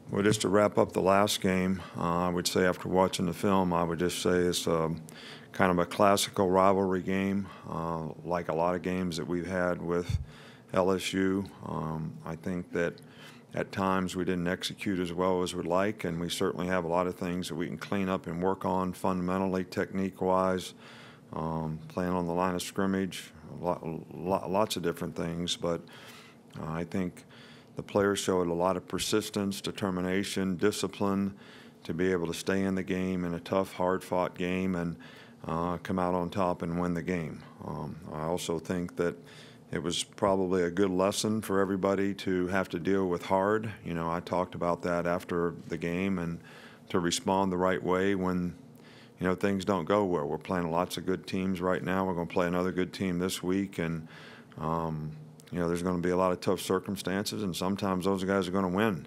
Well, just to wrap up the last game, I would say after watching the film, I would just say it's kind of a classical rivalry game, like a lot of games that we've had with LSU. I think that at times we didn't execute as well as we'd like, and we certainly have a lot of things that we can clean up and work on fundamentally, technique-wise, playing on the line of scrimmage, lots of different things. But I think the players showed a lot of persistence, determination, discipline to be able to stay in the game in a tough, hard-fought game and come out on top and win the game. I also think that it was probably a good lesson for everybody to have to deal with hard. You know, I talked about that after the game, and to respond the right way when, you know, things don't go well. We're playing lots of good teams right now. We're going to play another good team this week, and you know, there's going to be a lot of tough circumstances, and sometimes those guys are going to win.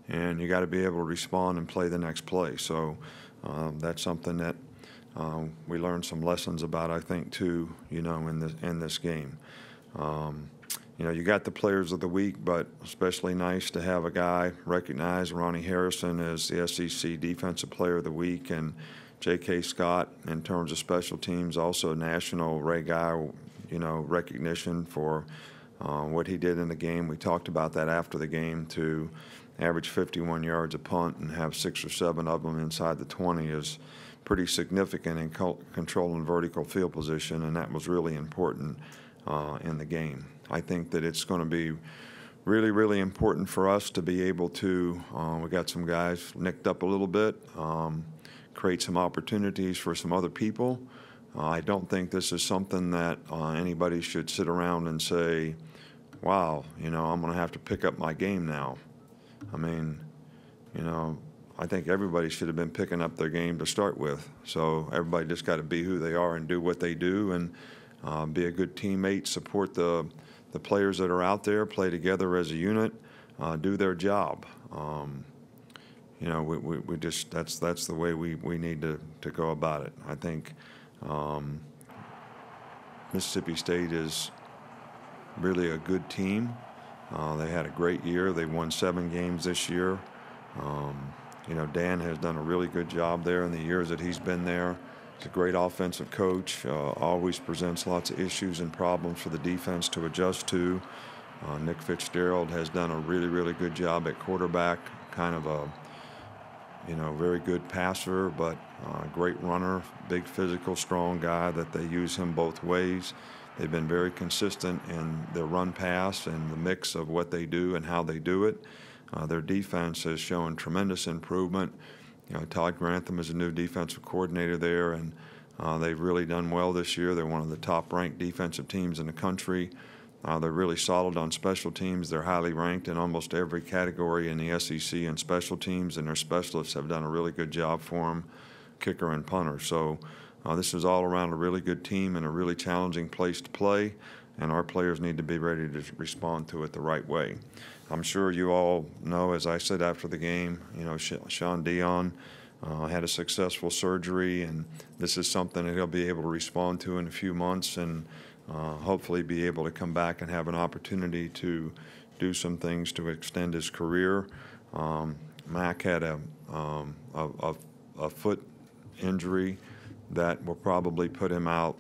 And you got to be able to respond and play the next play. So that's something that we learned some lessons about, I think, too, you know, in this game. You know, you got the players of the week, but especially nice to have a guy recognize Ronnie Harrison as the SEC Defensive Player of the Week, and J.K. Scott in terms of special teams, also national Ray Guy, you know, recognition for what he did in the game. We talked about that after the game. To average 51 yards a punt and have 6 or 7 of them inside the 20 is pretty significant in controlling vertical field position, and that was really important in the game. I think that it's going to be really, really important for us to be able to, we got some guys nicked up a little bit, create some opportunities for some other people. I don't think this is something that anybody should sit around and say, wow, you know, I'm going to have to pick up my game now. I mean, you know, I think everybody should have been picking up their game to start with. So everybody just got to be who they are and do what they do, and be a good teammate, support the players that are out there, play together as a unit, do their job. You know, we just that's the way we need to go about it. I think Mississippi State is really a good team. They had a great year. They won 7 games this year. You know, Dan has done a really good job there in the years that he's been there. He's a great offensive coach, always presents lots of issues and problems for the defense to adjust to. Nick Fitzgerald has done a really, really good job at quarterback, kind of a, you know, very good passer, but great runner, big physical, strong guy that they use him both ways. They've been very consistent in their run pass and the mix of what they do and how they do it. Their defense has shown tremendous improvement. You know, Todd Grantham is a new defensive coordinator there, and they've really done well this year. They're one of the top-ranked defensive teams in the country. They're really solid on special teams. They're highly ranked in almost every category in the SEC in special teams, and their specialists have done a really good job for them, kicker and punter. So this is all around a really good team and a really challenging place to play, and our players need to be ready to respond to it the right way. I'm sure you all know, as I said after the game, you know, Sean Dion had a successful surgery, and this is something that he'll be able to respond to in a few months, and hopefully be able to come back and have an opportunity to do some things to extend his career. Mac had a foot injury that will probably put him out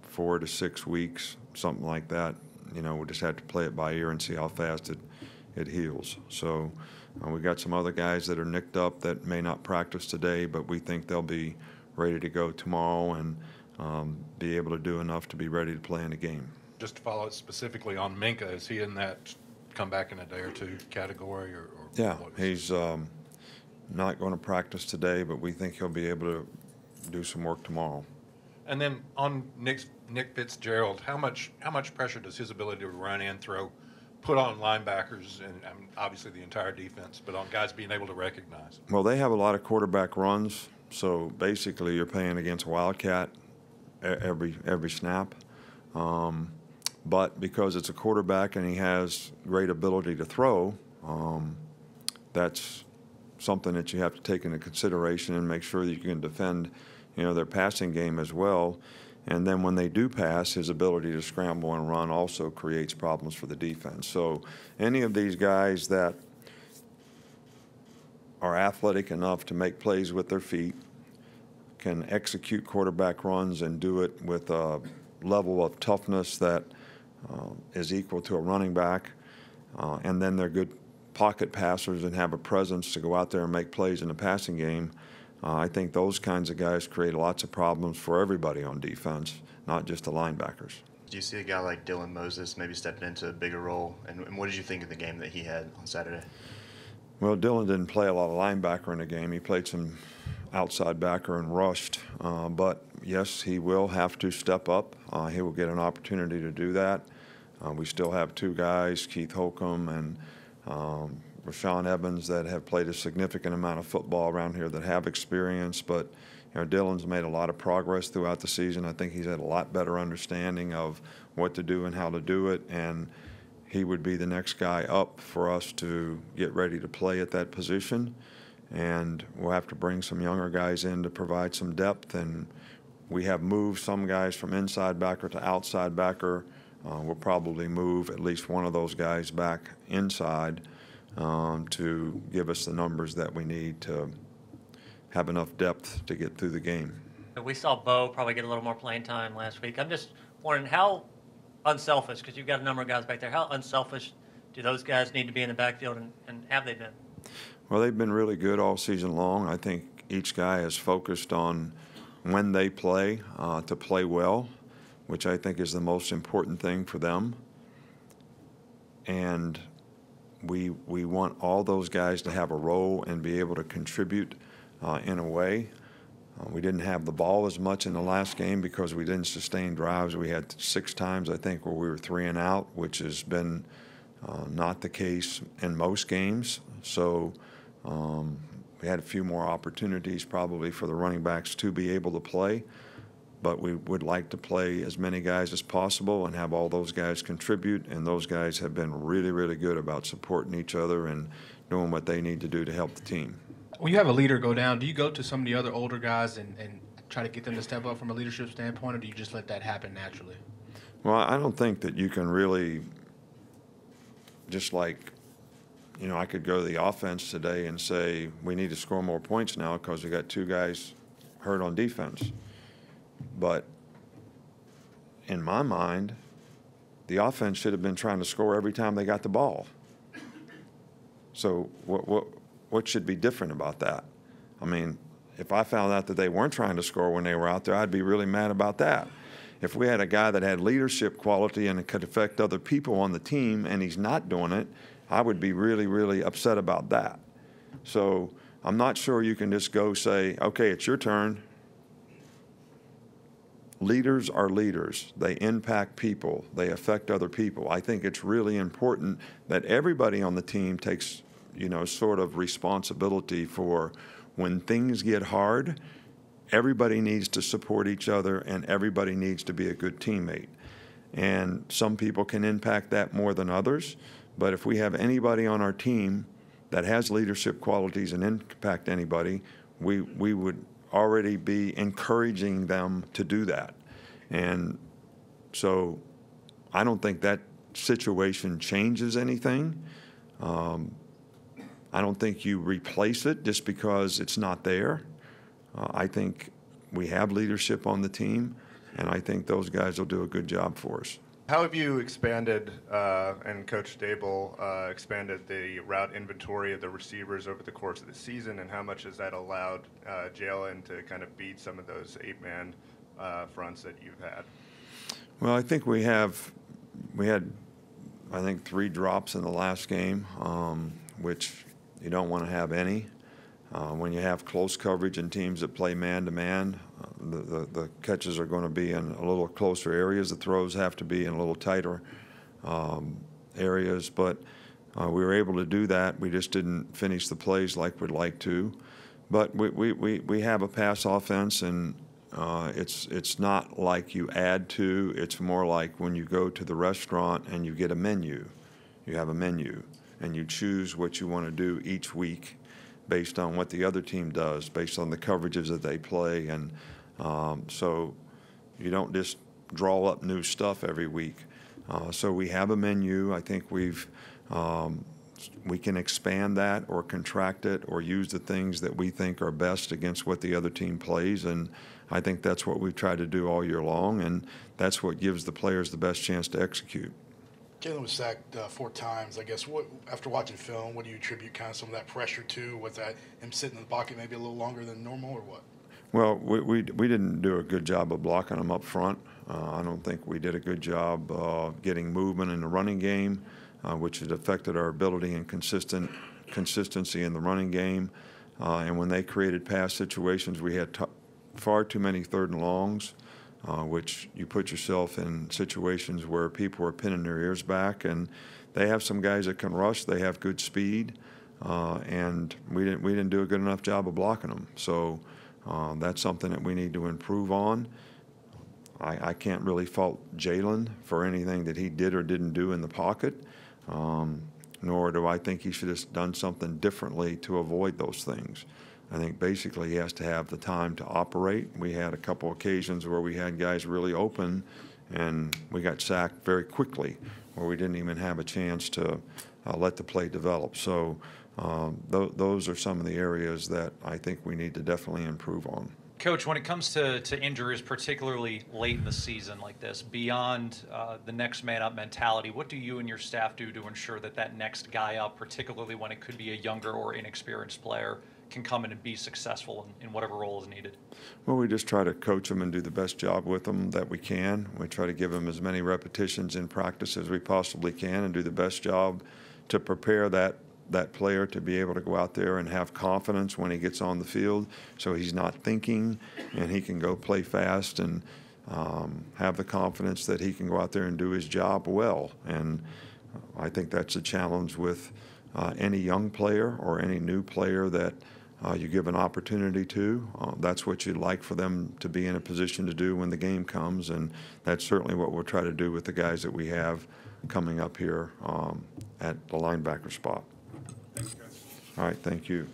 4 to 6 weeks, something like that. You know, we just have to play it by ear and see how fast it heals. So we got some other guys that are nicked up that may not practice today, but we think they'll be ready to go tomorrow and be able to do enough to be ready to play in the game. Just to follow it specifically on Minka, is he in that come back in a day or two category? Or yeah, he's not going to practice today, but we think he'll be able to do some work tomorrow. And then on Nick Fitzgerald, how much pressure does his ability to run and throw put on linebackers and obviously the entire defense, but on guys being able to recognize? Well, they have a lot of quarterback runs, so basically you're playing against a wildcat every snap. But because it's a quarterback and he has great ability to throw, that's something that you have to take into consideration and make sure that you can defend, you know, their passing game as well. And then when they do pass, his ability to scramble and run also creates problems for the defense. So any of these guys that are athletic enough to make plays with their feet, can execute quarterback runs and do it with a level of toughness that is equal to a running back, and then they're good pocket passers and have a presence to go out there and make plays in the passing game. I think those kinds of guys create lots of problems for everybody on defense, not just the linebackers. Do you see a guy like Dylan Moses maybe stepping into a bigger role? And what did you think of the game that he had on Saturday? Well, Dylan didn't play a lot of linebacker in the game. He played some outside backer and rushed. But, yes, he will have to step up. He will get an opportunity to do that. We still have two guys, Keith Holcomb and Rashawn Evans, that have played a significant amount of football around here that have experience. But, Dylan's made a lot of progress throughout the season. I think he's had a lot better understanding of what to do and how to do it. And he would be the next guy up for us to get ready to play at that position. And we'll have to bring some younger guys in to provide some depth. And we have moved some guys from inside backer to outside backer. We'll probably move at least one of those guys back inside to give us the numbers that we need to have enough depth to get through the game. We saw Bo probably get a little more playing time last week. I'm just wondering how unselfish, because you've got a number of guys back there, how unselfish do those guys need to be in the backfield, and have they been? Well, they've been really good all season long. I think each guy is focused on when they play to play well, which I think is the most important thing for them. And we want all those guys to have a role and be able to contribute in a way. We didn't have the ball as much in the last game because we didn't sustain drives. We had 6 times, I think, where we were 3 and out, which has been not the case in most games. So we had a few more opportunities probably for the running backs to be able to play. But we would like to play as many guys as possible and have all those guys contribute. And those guys have been really, really good about supporting each other and doing what they need to do to help the team. When you have a leader go down, do you go to some of the other older guys and try to get them to step up from a leadership standpoint, or do you just let that happen naturally? Well, I don't think that you can really just like, I could go to the offense today and say we need to score more points now because we got 2 guys hurt on defense. But in my mind, the offense should have been trying to score every time they got the ball. So what should be different about that? I mean, if I found out that they weren't trying to score when they were out there, I'd be really mad about that. If we had a guy that had leadership quality and it could affect other people on the team and he's not doing it, I would be really, really upset about that. So I'm not sure you can just go say, okay, it's your turn. Leaders are leaders. They impact people. They affect other people. I think it's really important that everybody on the team takes, sort of responsibility for when things get hard. Everybody needs to support each other and everybody needs to be a good teammate. And some people can impact that more than others. But if we have anybody on our team that has leadership qualities and impact anybody, we would already be encouraging them to do that. And so I don't think that situation changes anything. I don't think you replace it just because it's not there. I think we have leadership on the team, and I think those guys will do a good job for us. How have you expanded, and Coach Dable expanded the route inventory of the receivers over the course of the season, and how much has that allowed Jalen to kind of beat some of those 8-man fronts that you've had? Well, I think we had, I think, 3 drops in the last game, which you don't want to have any. When you have close coverage and teams that play man-to-man, the catches are going to be in a little closer areas. The throws have to be in a little tighter areas. But we were able to do that. We just didn't finish the plays like we'd like to. But we have a pass offense, and it's not like you add to. It's more like when you go to the restaurant and you get a menu. You have a menu, and you choose what you want to do each week based on what the other team does, based on the coverages that they play. And so you don't just draw up new stuff every week. So we have a menu. I think we've we can expand that or contract it or use the things that we think are best against what the other team plays. And I think that's what we've tried to do all year long, and that's what gives the players the best chance to execute. Jalen was sacked 4 times. I guess after watching film, what do you attribute kind of some of that pressure to? Was that him sitting in the pocket maybe a little longer than normal, or what? Well, we didn't do a good job of blocking them up front. I don't think we did a good job getting movement in the running game, which has affected our ability and consistency in the running game. And when they created pass situations, we had far too many 3rd and longs, which you put yourself in situations where people are pinning their ears back. And they have some guys that can rush. They have good speed, and we didn't do a good enough job of blocking them. So that's something that we need to improve on. I can't really fault Jalen for anything that he did or didn't do in the pocket, nor do I think he should have done something differently to avoid those things. I think basically he has to have the time to operate. We had a couple occasions where we had guys really open, and we got sacked very quickly, where we didn't even have a chance to let the play develop. So those are some of the areas that I think we need to definitely improve on. Coach, when it comes to injuries, particularly late in the season like this, beyond the next man up mentality, what do you and your staff do to ensure that that next guy up, particularly when it could be a younger or inexperienced player, can come in and be successful in whatever role is needed? Well, we just try to coach them and do the best job with them that we can. We try to give them as many repetitions in practice as we possibly can and do the best job to prepare that player to be able to go out there and have confidence when he gets on the field, so he's not thinking and he can go play fast and have the confidence that he can go out there and do his job well. And I think that's a challenge with any young player or any new player that you give an opportunity to. That's what you'd like for them to be in a position to do when the game comes, and that's certainly what we'll try to do with the guys that we have coming up here at the linebacker spot. Thanks, guys. All right, thank you.